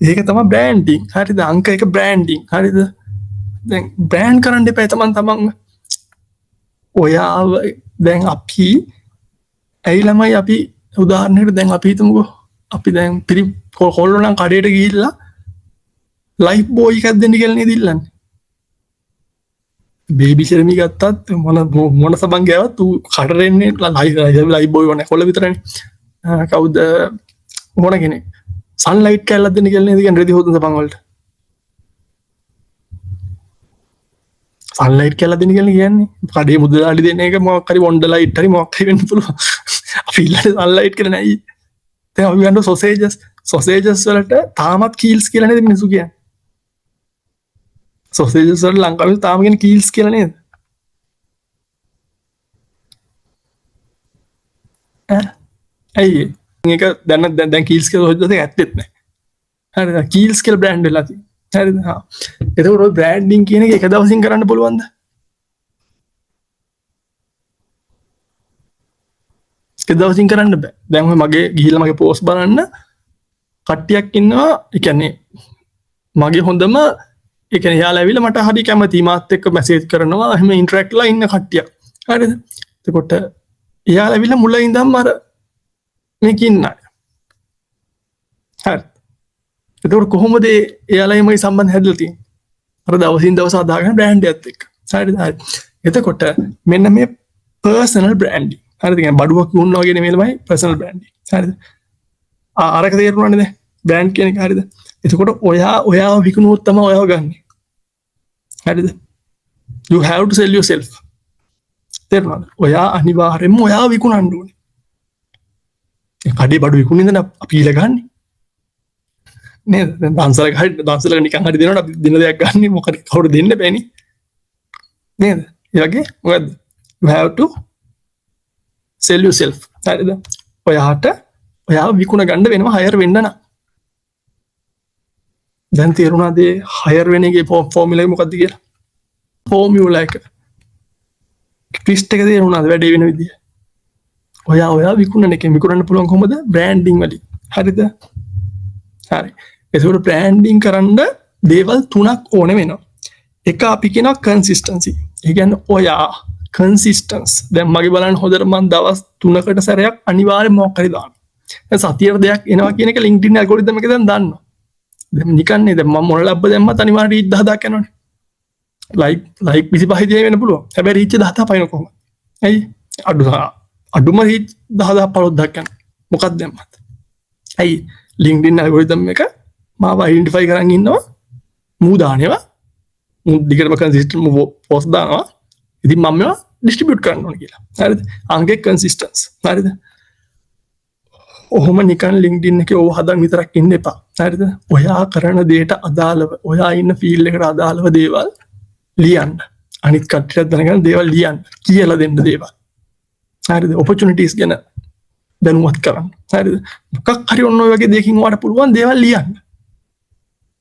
ඒක තමයි බ්‍රෑන්ඩින්. හරිද? අංක 1 බ්‍රෑන්ඩින්. හරිද? දැන් බ්‍රෑන්ඩ් කරන්න එපා තමන් ඔයාව දැන් අපි ඇයි ළමයි අපි උදාහරණයකට දැන් අපි හිතමුකෝ අපි දැන් කොල්ලෝ නම් කඩේට ගිහිල්ලා ලයිෆ් බෝයි එකක් දෙන්න කියලා නේද ඉල්ලන්නේ. බේබි ෂෙරමි ගත්තත් මොන සබන් ගෑවත් ඌ කඩරෙන්නේ ලයිෆ් බෝයි වනේ කොල්ල විතරනේ. කවුද මොන කෙනෙක් සන්ලයිට් කැල්ලක් දෙන්න කියලා නේද කියන්නේ රෙදි හොදන සබන් වලට. සන්ලයිට් කියලා දෙන්න කියලා කියන්නේ කඩේ මුදලාලි දෙන එක මොකක් හරි වොන්ඩ ලයිට් හරි මොකක් හරි වෙන්න පුළුවන්. අපි ඉල්ලන්නේ සන්ලයිට් කියලා නෑ. දැන් අපි ගන්න සොසේජස් වලට තාමත් කීල්ස් කියලා නේද මිනිස්සු කියන්නේ. සොසේජස් වල ලංකාවේ තාම කියන්නේ කීල්ස් කියලා නේද? ඇයි ඒක දැන් කීල්ස් කියලා හොද්දද ඇත්තෙත් නෑ. හරිද? කීල්ස් කියලා බ්‍රෑන්ඩ් වෙලා තියෙනවා. හරිද? හා. ඒකෝ බ්‍රෑන්ඩින් කියන එක එක දවසින් කරන්න පුළුවන්ද? එක දවසින් කරන්න බෑ. දැන් ඔය මගේ ගිහිල්ලා මගේ පෝස්ට් බලන්න කට්ටියක් ඉන්නවා. ඒ කියන්නේ මගේ හොඳම ඒ කියන්නේ යාළුවා ඇවිල්ලා මට හරි කැමතියි මාත් එක්ක මැසේජ් කරනවා. එහෙම ඉන්ටරැක්ට්ලා ඉන්න කට්ටියක්. හරිද? එතකොට යාළුවා ඇවිල්ලා මුල ඉඳන්ම අර මේක ඉන්නයි. හරි. එතකොට කොහොමද එයාලයිමයි සම්බන්ධ හැදලා තියෙන්නේ? අර දවසින් දවස හදාගෙන බ්‍රෑන්ඩ් එකත් එක්ක. හරිද? හරි. එතකොට මෙන්න මේ පර්සනල් බ්‍රෑන්ඩින්. හරිද? කියන්නේ බඩුවක් වුණා වගේ නෙමෙයිමයි පර්සනල් බ්‍රෑන්ඩින්. හරිද? අරක තේරුණානේ දැන් බ්‍රෑන්ඩ් කියන එක. හරිද? එතකොට ඔයාව විකුණුවොත් තමයි ඔයාව ගන්නෙ. හරිද? you have to sell yourself. තේරුණාද? ඔයා අනිවාර්යයෙන්ම ඔයාව විකුණන්න ඕනේ. ඒ කඩේ බඩු විකුණින්න අපි ඊළ ගන්නේ. නේද? දැන් දන්සලක නිකන් හරි දෙනවනේ අපි දින දෙයක් ගන්න මොකද කවුරු දෙන්න බෑනේ. නේද? ඒ වගේ මොකද්ද? you have to sell yourself. හරිද? ඔයාව විකුණ ගන්න වෙනවා හයර් වෙන්න නම්. දැන් තේරුණාද හයර් වෙන එකේ ෆෝමියුලා එක මොකක්ද කියලා? ෆෝමියුලා එක. ට්විස්ට් එක තේරුණාද වැඩේ වෙන විදිය? ඔයා විකුණන එකෙන් විකුණන්න පුළුවන් කොහොමද? බ්‍රෑන්ඩින් වලින්. හරිද? හරි. ඒකෝර බ්‍රෑන්ඩින් කරන්න දේවල් තුනක් ඕනේ වෙනවා. එක අපි කියනවා කන්සිස්ටන්සි. ඒ කියන්නේ ඔයා කන්සිස්ටන්ස්. දැන් මගේ බලන්න හොදට මම දවස් 3කට සැරයක් අනිවාර්යයෙන්ම මොකක් හරි දානවා. දැන් සතියට දෙයක් එනවා කියන එක LinkedIn ඇල්ගොරිතම් එකේ දැන් දන්නවා. දැන් නිකන් නේද මම මොන ලැබ්බ දැම්මත් අනිවාර්යයෙන් රීච් 10000ක් යනවනේ. ලයික් 25 දේ වෙන්න පුළුවන්. හැබැයි රීච් 10000 පයින් කොහොමද? ඇයි? අඩුම රීච් 10000 15000ක් යනවා. මොකක්ද දැම්මත්? ඇයි? LinkedIn ඇල්ගොරිතම් එක මාව අයිඩෙන්ටිෆයි කරන් ඉන්නවා. මූ දානවා. මූ දිගටම කන්සිස්ටන්ට් පෝස්ට් දානවා. ඉතින් මම මේවා ඩිස්ට්‍රිබියුට් කරන්න ඕනේ කියලා. හරිද? අංගේ කන්සිස්ටන්ස්. හරිද? ඔහොම නිකන් LinkedIn එකේ ඕව හදන් විතරක් ඉන්න එපා. හරිද? ඔයා කරන දේට අදාළව, ඔයා ඉන්න ෆීල්ඩ් එකට අදාළව දේවල් ලියන්න. අනිත් කට්ටියට දැනගන්න දේවල් ලියන්න. කියලා දෙන්න දේවල්. හරිද? ඔපචුනිටිස් ගැන දැනුවත් කරන්න. හරිද? මොකක් හරි ඔන්න ඔය වගේ දෙයකින් ඔයාලට පුළුවන් දේවල් ලියන්න.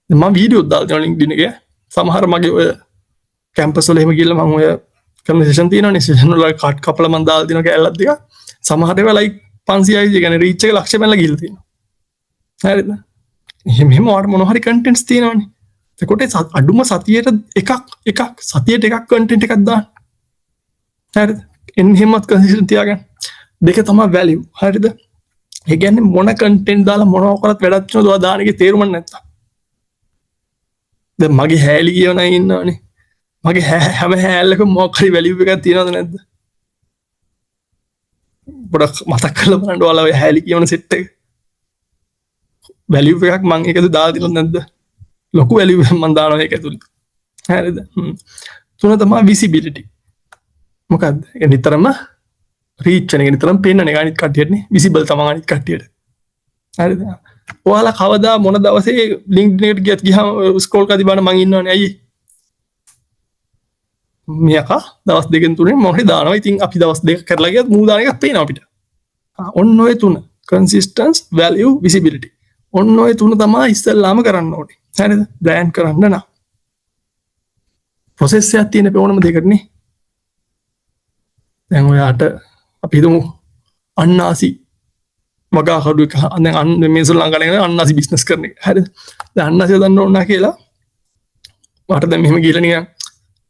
මම වීඩියෝ දාලා තියෙනවා LinkedIn එකේ. සමහර මගේ ඔය කැම්පස් වල එහෙම ගිහලා මම ඔය කන්වර්සේෂන් තියෙනවනේ සෙෂන් වල කට් කපලා මම දාලා තියෙනවා කැලලක් දෙක. සමහර ඒවා ලයික් 500යි කියන්නේ රීච් එක ලක්ෂ පැනලා ගිහලා තියෙනවා. හරිද? එහෙම ඔයාලට මොන හරි කන්ටෙන්ට්ස් තියෙනවනේ. එතකොට අඩුම සතියට එකක් සතියට එකක් කන්ටෙන්ට් එකක් දාන්න. හරිද? එහෙමත් කන්සිස්ටන්ට් තියාගන්න. දෙක තමයි වැලියු. හරිද? ඒ කියන්නේ මොන කන්ටෙන්ට් දාලා මොනවා කරත් වැඩක් වෙනවද ඔයා දාන එකේ තේරුම නැත්තම්. දැන් මගේ හැලි කියවන අය ඉන්නවනේ. මගේ හැම හැලකම මොකක් හරි වැලියු එකක් තියනවද නැද්ද? පොඩක් මතක් කරලා බලන්න ඔයාලා ඔය හැලි කියවන සෙට් එක. වැලියු එකක් මම ඒකද දාලා තියෙනවද නැද්ද? ලොකු වැලියු එකක් මම දානවා ඒක ඇතුළේ. හරිද? තුන තමයි විසිබිලිටි. මොකද්ද? ඒ නිතරම රීච් වෙන එක නිතරම පේන්න එක අනිත් කට්ටියටනේ විසිබල් තමයි අනිත් කට්ටියට. හරිද? ඔයාලා කවදා මොන දවසේ LinkedIn එකට ගියත් ගියාම ස්ක්‍රෝල් කරලා බලන්න මං ඉන්නවනේ අයියේ. මෙයා දවස් දෙකෙන් තුනෙන් මොන හරි දානවා. ඉතින් අපි දවස් දෙක කරලා ගියත් මූ දාන එකක් පේනවා අපිට. ඔන්න ඔය තුන consistency value visibility. ඔන්න ඔය තුන තමයි ඉස්සෙල්ලාම කරන්න ඕනේ. හරිද? බ්‍රෑන්ඩ් කරන්න නම් process එකක් තියෙන ඕනම දෙයකටනේ. දැන් ඔයාට අපි හිතමු අන්නාසි වගා කඩු එක අන්න මේසු ලංකාලගෙන අන්නසි බිස්නස් කරන හරි අන්නසය දන්න ඔන්න කියලා මට දැ මෙහම ගිලනිය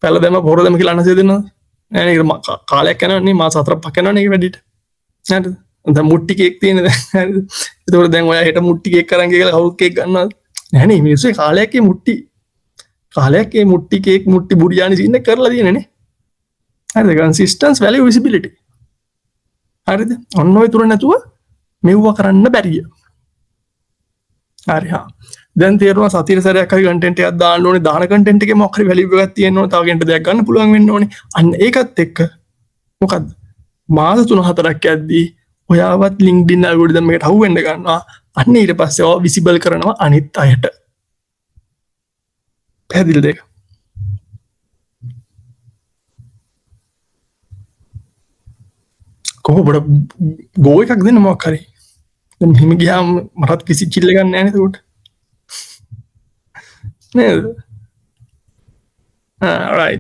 පැල දැම පොර දම කියලා අන්නසේ දෙන්න ඇන කාලයක් කැනන්නේ මා සතර පකනන එක වැඩිට ද මුට්ටිකෙක් තියෙන තොර දැන් ඔය හට මුට්ටිකෙක් කරන්ගේ කියලා හවුකෙක් ගන්න නැන මිනිස්සේ කාලයක්ේ මුට්ටි කාලයක්ේ මුට්ටිකෙක් මුට්ටි බුරියානි සින්න කරලා තියෙනනේ හරි කන්සිස්ටන්ස් වැල විසිබිලිටි හරිද ඔන්න ඔය තුර නැතුව මෙව්ව කරන්න බැරිය හරිහා දැන් තේරුවා සතිය සැරයක් හරි කන්ටෙන්ට් එකක් දාන්න ඕනේ දාන කන්ටෙන්ට් එකේ මොකක් හරි වැලියු එකක් තියෙන්න ඕනේ තව කෙනෙක්ට දෙයක් ගන්න පුළුවන් වෙන්න ඕනේ අන්න ඒකත් එක්ක මොකද්ද මාස 3-4ක් යද්දී ඔයාවත් LinkedIn ඇල්ගොරිතම් එකට හවු වෙන්න ගන්නවා අන්න ඊට පස්සේ ඔය විසිබල් කරනවා අනිත් අයට පැහැදිලිද ඒක කොහොමද ගෝ එකක් දෙන්න මොකක් හරි දැන් මෙහෙම ගියාම මටත් කිසි චිල්ල ගන්න නැහැ නේද උට නේද right